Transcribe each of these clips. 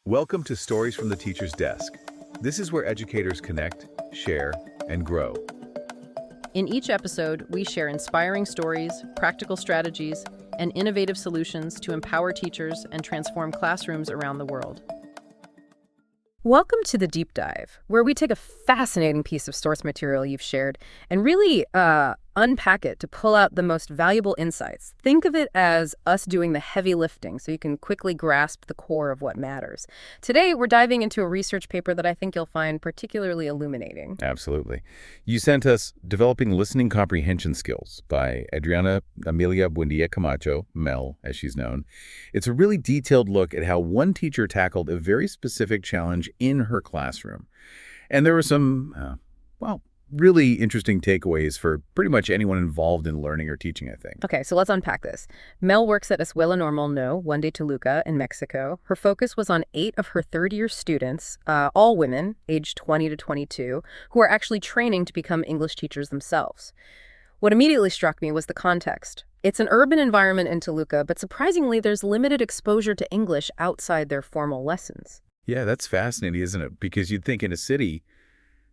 Welcome to Stories from the Teacher's Desk. This is where educators connect, share, and grow. In each episode, we share inspiring stories, practical strategies, and innovative solutions to empower teachers and transform classrooms around the world. Welcome to the Deep Dive, where we take a fascinating piece of source material you've shared and really unpack it to pull out the most valuable insights. Think of it as us doing the heavy lifting so you can quickly grasp the core of what matters. Today, we're diving into a research paper that I think you'll find particularly illuminating. Absolutely. You sent us Developing Listening Comprehension Skills by Mel Buendía Camacho, Mel, as she's known. It's a really detailed look at how one teacher tackled a very specific challenge in her classroom. And there were some, really interesting takeaways for pretty much anyone involved in learning or teaching, I think. Okay, so let's unpack this. Mel works at Escuela Normal No, Toluca in Mexico. Her focus was on 8 of her third-year students, all women, aged 20 to 22, who are actually training to become English teachers themselves. What immediately struck me was the context. It's an urban environment in Toluca, but surprisingly, there's limited exposure to English outside their formal lessons. Yeah, that's fascinating, isn't it? Because you'd think in a city,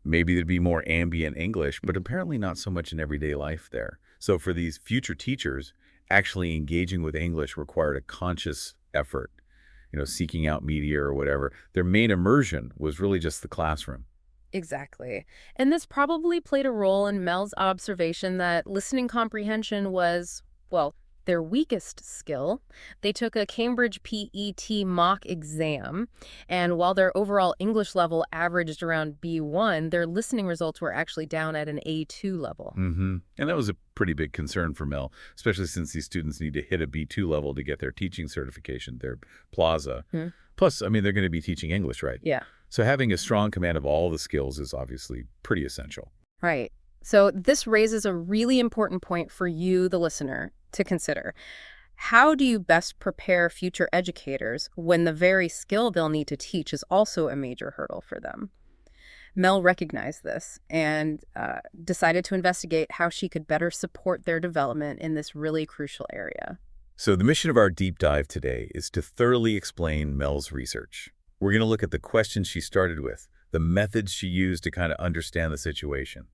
maybe there'd be more ambient English, but apparently not so much in everyday life there. So for these future teachers, actually engaging with English required a conscious effort, seeking out media or whatever. Their main immersion was really just the classroom. Exactly. And this probably played a role in Mel's observation that listening comprehension was, their weakest skill. They took a Cambridge PET mock exam, and while their overall English level averaged around B1, their listening results were actually down at an A2 level. And that was a pretty big concern for Mel, especially since these students need to hit a B2 level to get their teaching certification, their Plaza. Plus, they're going to be teaching English, right? Yeah. So having a strong command of all the skills is obviously pretty essential. Right. So this raises a really important point for you, the listener, to consider. How do you best prepare future educators when the very skill they'll need to teach is also a major hurdle for them? Mel recognized this and decided to investigate how she could better support their development in this really crucial area. So the mission of our deep dive today is to thoroughly explain Mel's research. We're going to look at the questions she started with, the methods she used to kind of understand the situation,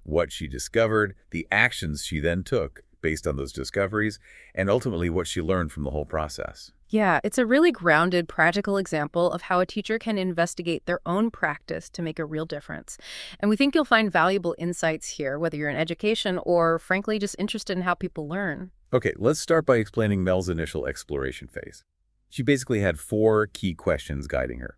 what she discovered, the actions she then took based on those discoveries, and ultimately what she learned from the whole process. Yeah, it's a really grounded, practical example of how a teacher can investigate their own practice to make a real difference. And we think you'll find valuable insights here, whether you're in education or, frankly, just interested in how people learn. Okay, let's start by explaining Mel's initial exploration phase. She basically had 4 key questions guiding her.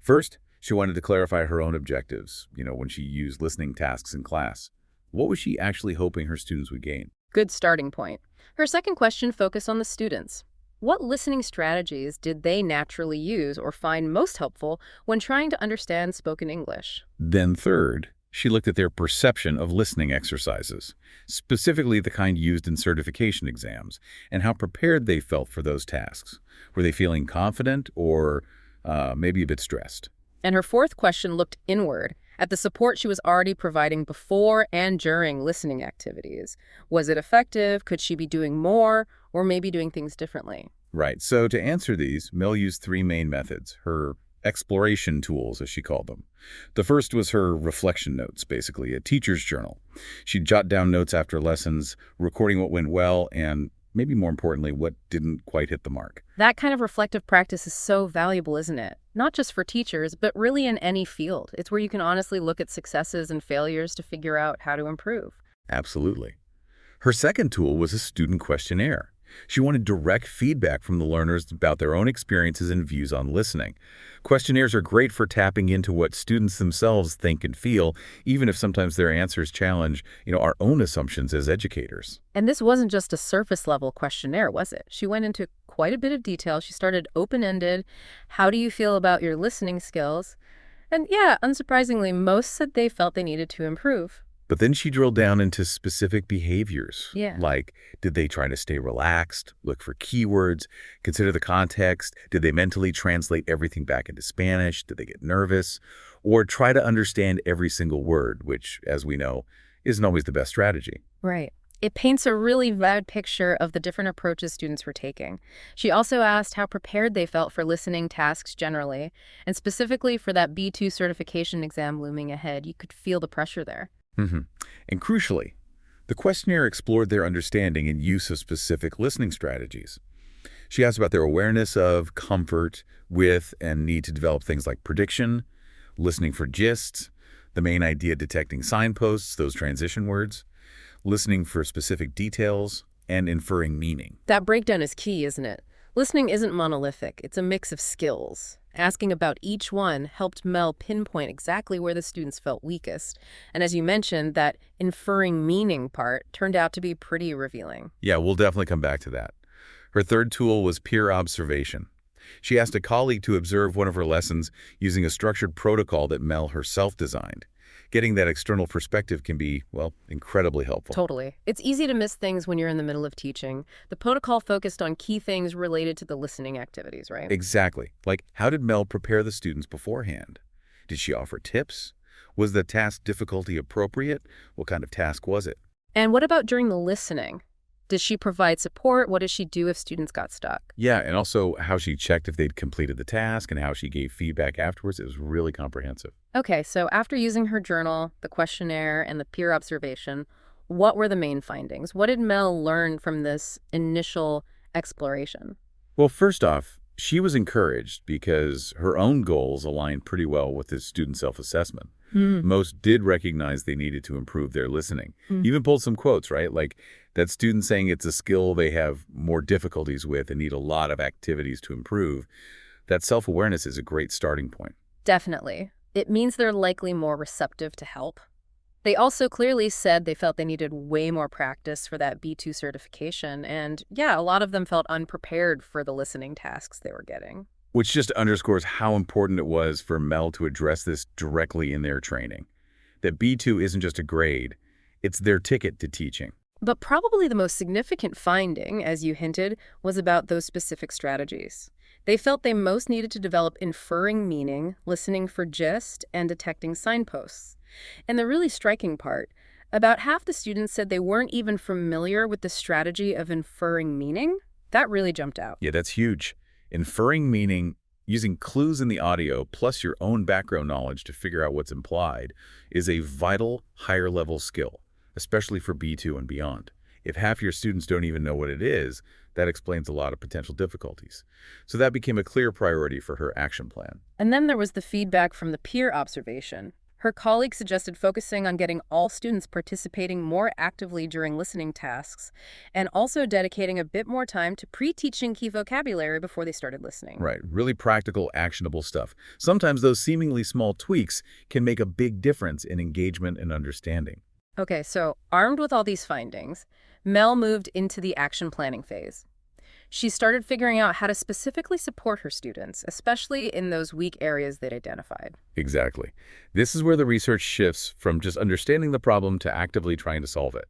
First, she wanted to clarify her own objectives, when she used listening tasks in class. What was she actually hoping her students would gain? Good starting point. Her second question focused on the students. What listening strategies did they naturally use or find most helpful when trying to understand spoken English? Then third, she looked at their perception of listening exercises, specifically the kind used in certification exams, and how prepared they felt for those tasks. Were they feeling confident or maybe a bit stressed? And her fourth question looked inward, at the support she was already providing before and during listening activities. Was it effective? Could she be doing more? Or maybe doing things differently? Right. So to answer these, Mel used 3 main methods, her exploration tools, as she called them. The first was her reflection notes, basically, a teacher's journal. She'd jot down notes after lessons, recording what went well and, maybe more importantly, what didn't quite hit the mark. That kind of reflective practice is so valuable, isn't it? Not just for teachers, but really in any field. It's where you can honestly look at successes and failures to figure out how to improve. Absolutely. Her second tool was a student questionnaire. She wanted direct feedback from the learners about their own experiences and views on listening. Questionnaires are great for tapping into what students themselves think and feel, even if sometimes their answers challenge, our own assumptions as educators. And this wasn't just a surface-level questionnaire, was it? She went into quite a bit of detail. She started open-ended. How do you feel about your listening skills? And yeah, unsurprisingly, most said they felt they needed to improve. But then she drilled down into specific behaviors. Yeah. Like, did they try to stay relaxed, look for keywords, consider the context? Did they mentally translate everything back into Spanish? Did they get nervous? Or try to understand every single word, which, as we know, isn't always the best strategy. Right. It paints a really vivid picture of the different approaches students were taking. She also asked how prepared they felt for listening tasks generally, and specifically for that B2 certification exam looming ahead. You could feel the pressure there. hmm And crucially, the questionnaire explored their understanding and use of specific listening strategies. She asked about their awareness of, comfort with, and need to develop things like prediction, listening for gists, the main idea detecting signposts, those transition words, listening for specific details, and inferring meaning. That breakdown is key, isn't it? Listening isn't monolithic, it's a mix of skills. Asking about each one helped Mel pinpoint exactly where the students felt weakest. And as you mentioned, that inferring meaning part turned out to be pretty revealing. Yeah, we'll definitely come back to that. Her third tool was peer observation. She asked a colleague to observe one of her lessons using a structured protocol that Mel herself designed. Getting that external perspective can be, well, incredibly helpful. Totally. It's easy to miss things when you're in the middle of teaching. The protocol focused on key things related to the listening activities, right? Exactly. Like, how did Mel prepare the students beforehand? Did she offer tips? Was the task difficulty appropriate? What kind of task was it? And what about during the listening? Did she provide support? What did she do if students got stuck? Yeah, and also how she checked if they'd completed the task and how she gave feedback afterwards. It was really comprehensive. Okay, so after using her journal, the questionnaire, and the peer observation, what were the main findings? What did Mel learn from this initial exploration? Well, first off, she was encouraged because her own goals aligned pretty well with the student self-assessment. Most did recognize they needed to improve their listening. Even pulled some quotes, right? Like that student saying it's a skill they have more difficulties with and need a lot of activities to improve. That self-awareness is a great starting point. Definitely. It means they're likely more receptive to help. They also clearly said they felt they needed way more practice for that B2 certification, and yeah, a lot of them felt unprepared for the listening tasks they were getting. Which just underscores how important it was for Mel to address this directly in their training. That B2 isn't just a grade, it's their ticket to teaching. But probably the most significant finding, as you hinted, was about those specific strategies. They felt they most needed to develop inferring meaning, listening for gist, and detecting signposts. And the really striking part, about half the students said they weren't even familiar with the strategy of inferring meaning. That really jumped out. Yeah, that's huge. Inferring meaning, using clues in the audio plus your own background knowledge to figure out what's implied, is a vital higher-level skill, especially for B2 and beyond. If half your students don't even know what it is, that explains a lot of potential difficulties. So that became a clear priority for her action plan. And then there was the feedback from the peer observation. Her colleague suggested focusing on getting all students participating more actively during listening tasks, and also dedicating a bit more time to pre-teaching key vocabulary before they started listening. Right, really practical, actionable stuff. Sometimes those seemingly small tweaks can make a big difference in engagement and understanding. Okay, so armed with all these findings, Mel moved into the action planning phase. She started figuring out how to specifically support her students, especially in those weak areas they'd identified. Exactly. This is where the research shifts from just understanding the problem to actively trying to solve it.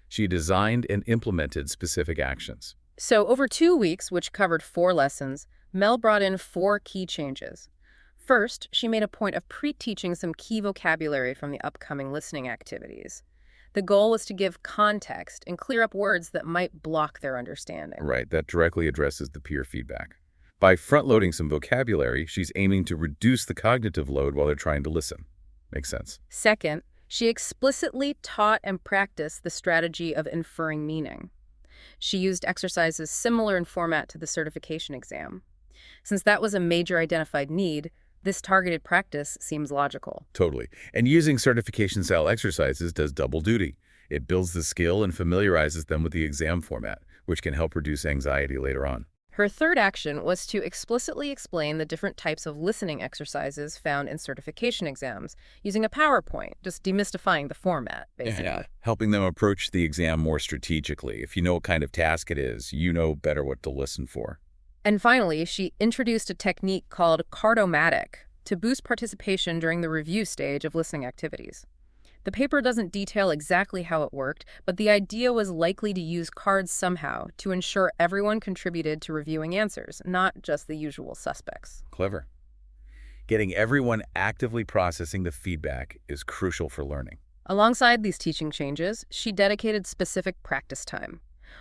She designed and implemented specific actions. So over 2 weeks, which covered 4 lessons, Mel brought in 4 key changes. First, she made a point of pre-teaching some key vocabulary from the upcoming listening activities. The goal was to give context and clear up words that might block their understanding. Right, that directly addresses the peer feedback. By front-loading some vocabulary, she's aiming to reduce the cognitive load while they're trying to listen. Makes sense. Second, she explicitly taught and practiced the strategy of inferring meaning. She used exercises similar in format to the certification exam. Since that was a major identified need, this targeted practice seems logical. Totally. And using certification-style exercises does double duty. It builds the skill and familiarizes them with the exam format, which can help reduce anxiety later on. Her third action was to explicitly explain the different types of listening exercises found in certification exams, using a PowerPoint, just demystifying the format, basically. Yeah. Helping them approach the exam more strategically. If you know what kind of task it is, you know better what to listen for. And finally, she introduced a technique called cardomatic to boost participation during the review stage of listening activities. The paper doesn't detail exactly how it worked, but the idea was likely to use cards somehow to ensure everyone contributed to reviewing answers, not just the usual suspects. Clever. Getting everyone actively processing the feedback is crucial for learning. Alongside these teaching changes, she dedicated specific practice time.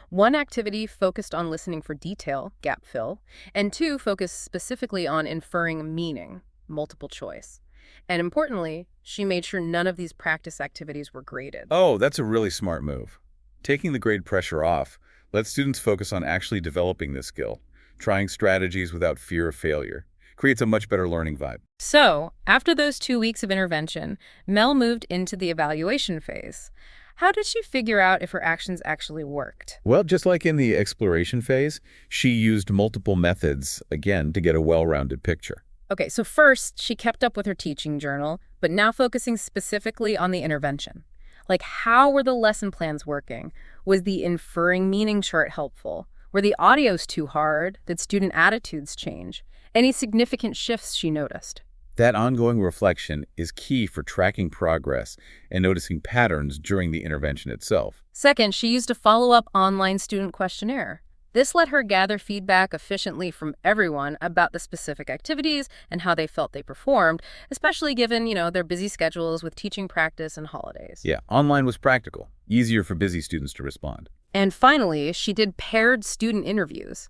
One activity focused on listening for detail, gap fill, and two focused specifically on inferring meaning, multiple choice. And importantly, she made sure none of these practice activities were graded. Oh, that's a really smart move. Taking the grade pressure off lets students focus on actually developing this skill, trying strategies without fear of failure. Creates a much better learning vibe. So, after those 2 weeks of intervention, Mel moved into the evaluation phase. How did she figure out if her actions actually worked? Well, just like in the exploration phase, she used multiple methods, again, to get a well-rounded picture. Okay, so first, she kept up with her teaching journal, but now focusing specifically on the intervention. Like, how were the lesson plans working? Was the inferring meaning chart helpful? Were the audios too hard? Did student attitudes change? Any significant shifts she noticed? That ongoing reflection is key for tracking progress and noticing patterns during the intervention itself. Second, she used a follow-up online student questionnaire. This let her gather feedback efficiently from everyone about the specific activities and how they felt they performed, especially given, their busy schedules with teaching practice and holidays. Yeah, online was practical, easier for busy students to respond. And finally, she did paired student interviews.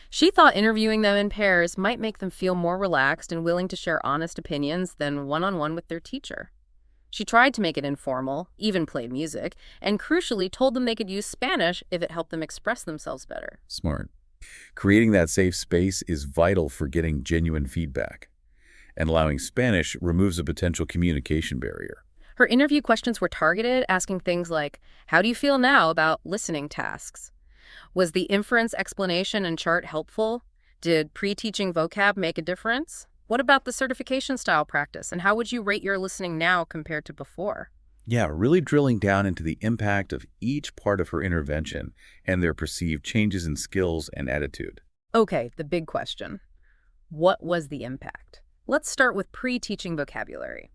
She thought interviewing them in pairs might make them feel more relaxed and willing to share honest opinions than one-on-one with their teacher. She tried to make it informal, even played music, and crucially told them they could use Spanish if it helped them express themselves better. Smart. Creating that safe space is vital for getting genuine feedback, and allowing Spanish removes a potential communication barrier. Her interview questions were targeted, asking things like, how do you feel now about listening tasks? Was the inference explanation and chart helpful? Did pre-teaching vocab make a difference? What about the certification style practice, and how would you rate your listening now compared to before? Yeah, really drilling down into the impact of each part of her intervention and their perceived changes in skills and attitude. Okay, the big question. What was the impact? Let's start with pre-teaching vocabulary.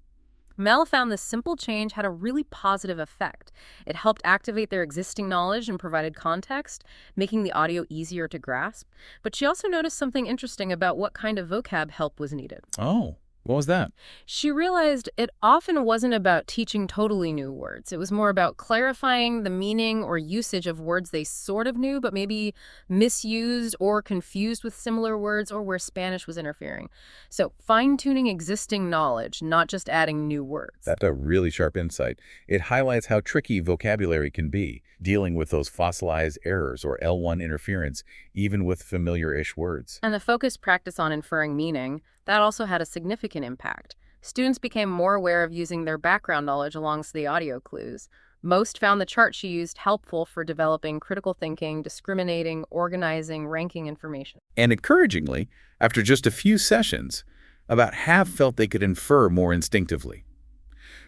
Mel found this simple change had a really positive effect. It helped activate their existing knowledge and provided context, making the audio easier to grasp. But she also noticed something interesting about what kind of vocab help was needed. Oh, what was that? She realized it often wasn't about teaching totally new words. It was more about clarifying the meaning or usage of words they sort of knew, but maybe misused or confused with similar words, or where Spanish was interfering. So fine-tuning existing knowledge, not just adding new words. That's a really sharp insight. It highlights how tricky vocabulary can be, dealing with those fossilized errors or L1 interference, even with familiar-ish words. And the focused practice on inferring meaning, that also had a significant impact. Students became more aware of using their background knowledge alongside the audio clues. Most found the chart she used helpful for developing critical thinking, discriminating, organizing, ranking information. And encouragingly, after just a few sessions, about half felt they could infer more instinctively.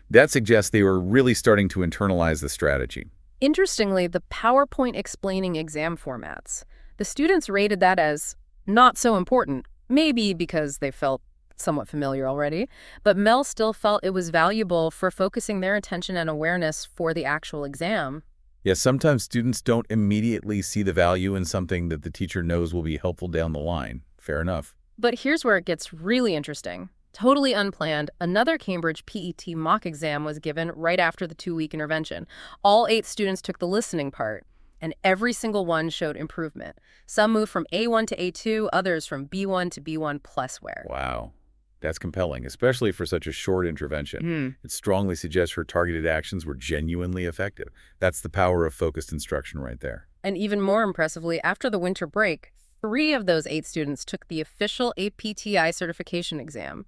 That suggests they were really starting to internalize the strategy. Interestingly, the PowerPoint explaining exam formats, the students rated that as not so important, maybe because they felt somewhat familiar already, but Mel still felt it was valuable for focusing their attention and awareness for the actual exam. Yes, sometimes students don't immediately see the value in something that the teacher knows will be helpful down the line. Fair enough. But here's where it gets really interesting. Totally unplanned, another Cambridge PET mock exam was given right after the 2-week intervention. All 8 students took the listening part, and every single one showed improvement. Some moved from A1 to A2, others from B1 to B1 plusware. Wow. That's compelling, especially for such a short intervention. It strongly suggests her targeted actions were genuinely effective. That's the power of focused instruction right there. And even more impressively, after the winter break, 3 of those 8 students took the official APTI certification exam,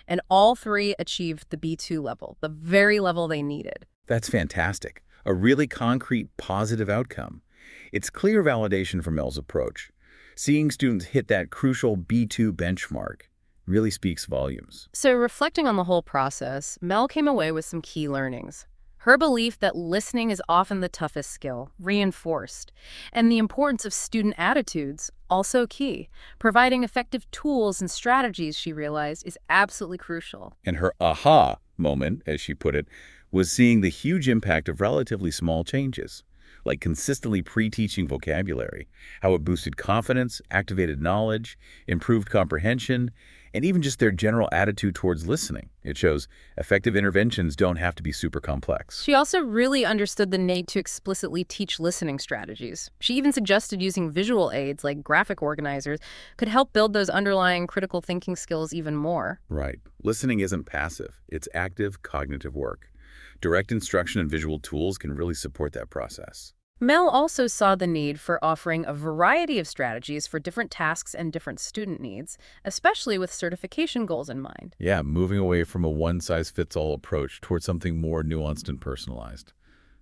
and all 3 achieved the B2 level, the very level they needed. That's fantastic. A really concrete, positive outcome. It's clear validation for Mel's approach. Seeing students hit that crucial B2 benchmark really speaks volumes. So reflecting on the whole process, Mel came away with some key learnings. Her belief that listening is often the toughest skill, reinforced, and the importance of student attitudes, also key. Providing effective tools and strategies, she realized, is absolutely crucial. And her aha moment, as she put it, was seeing the huge impact of relatively small changes, like consistently pre-teaching vocabulary, how it boosted confidence, activated knowledge, improved comprehension, and even just their general attitude towards listening. It shows effective interventions don't have to be super complex. She also really understood the need to explicitly teach listening strategies. She even suggested using visual aids like graphic organizers could help build those underlying critical thinking skills even more. Right. Listening isn't passive. It's active cognitive work. Direct instruction and visual tools can really support that process. Mel also saw the need for offering a variety of strategies for different tasks and different student needs, especially with certification goals in mind. Yeah, moving away from a one-size-fits-all approach towards something more nuanced and personalized.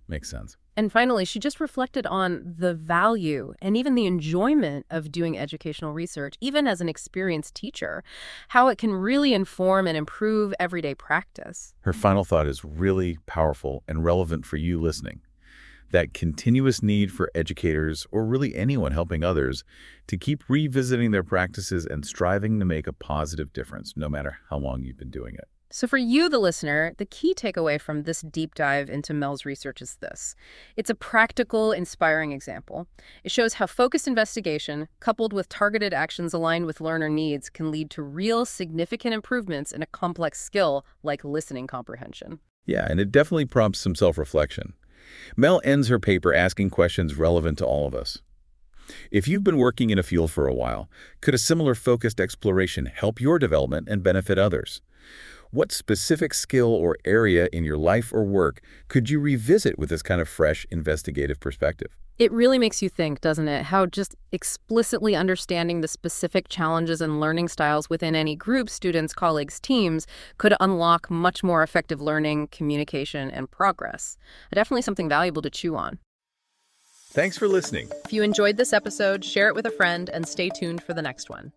Makes sense. And finally, she just reflected on the value and even the enjoyment of doing educational research, even as an experienced teacher, how it can really inform and improve everyday practice. Her final thought is really powerful and relevant for you listening. That continuous need for educators, or really anyone helping others, to keep revisiting their practices and striving to make a positive difference, no matter how long you've been doing it. So for you, the listener, the key takeaway from this deep dive into Mel's research is this. It's a practical, inspiring example. It shows how focused investigation, coupled with targeted actions aligned with learner needs, can lead to real, significant improvements in a complex skill like listening comprehension. Yeah, and it definitely prompts some self-reflection. Mel ends her paper asking questions relevant to all of us. If you've been working in a field for a while, could a similar focused exploration help your development and benefit others? What specific skill or area in your life or work could you revisit with this kind of fresh, investigative perspective? It really makes you think, doesn't it, how just explicitly understanding the specific challenges and learning styles within any group, students, colleagues, teams, could unlock much more effective learning, communication, and progress. Definitely something valuable to chew on. Thanks for listening. If you enjoyed this episode, share it with a friend and stay tuned for the next one.